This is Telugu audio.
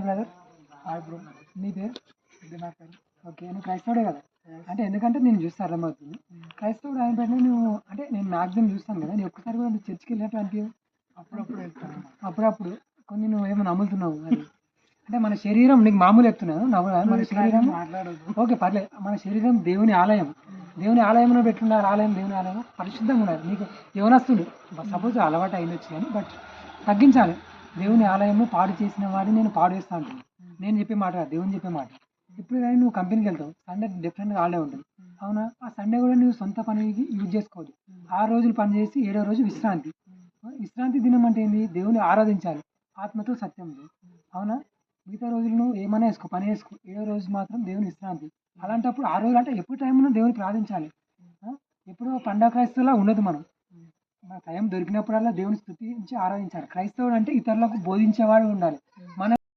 బ్రదర్. Hi bro. నీ పేరు? ఇది నా పేరు. ఓకే. నువ్వు క్రైస్తవుడే కదా? అంటే ఎందుకంటే నేను చూస్తే అర్థమవుతుంది. క్రైస్తవుడు అయిన వెంటనే నువ్వు అంటే నేను మ్యాక్సిమం చూస్తాను కదా, నీ ఒక్కసారి కూడా నువ్వు చర్చికి వెళ్ళినట్టు అనిపించదు. అప్పుడప్పుడు వెళ్తాను. అప్పుడప్పుడు కొన్ని నువ్వేమో నమ్ముతున్నావు అది. అంటే మన శరీరం నీకు మామూలు చెప్తున్నాను నవ్వు కాదు, మన శరీరం మాట్లాడదు. ఓకే పర్లేదు. మన శరీరం దేవుని ఆలయం. దేవుని ఆలయంలో పెట్టున్నారు. ఆలయం దేవుని ఆలయం పరిశుద్ధంగా ఉండాలి. నీకు యవనస్తుడు సపోజ్ అలవాటు అయినొచ్చు కానీ బట్ తగ్గించాలి. దేవుని ఆలయంలో పాడు చేసిన వాడిని నేను పాడు చేస్తా అంటాను. నేను చెప్పే మాట కాదు, దేవుని చెప్పే మాట. ఇప్పుడు కానీ నువ్వు కంపెనీకి వెళ్తావు, సండే డిఫరెంట్గా హాలిడే ఉంటుంది అవునా? ఆ సండే కూడా నువ్వు సొంత పనికి యూజ్ చేసుకోవద్దు. 6 రోజులు పని చేసి 7వ రోజు విశ్రాంతి. విశ్రాంతి దినం అంటే ఏంది? దేవుని ఆరాధించాలి ఆత్మతో సత్యంతో, అవునా? మిగతా రోజులు నువ్వు ఏమైనా వేసుకో, పని వేసుకో, 7వ రోజు మాత్రం దేవుని విశ్రాంతి. అలాంటప్పుడు 6 రోజులు అంటే ఎప్పుడు టైం ఉన్నా దేవుని ప్రార్థించాలి. ఎప్పుడో పండగ క్రైస్తవులా ఉండదు మనం. మన టైం దొరికినప్పుడల్లా దేవుని స్తుతించి ఆరాధించాలి. క్రైస్తవుడు అంటే ఇతరులకు బోధించేవాడు ఉండాలి. మన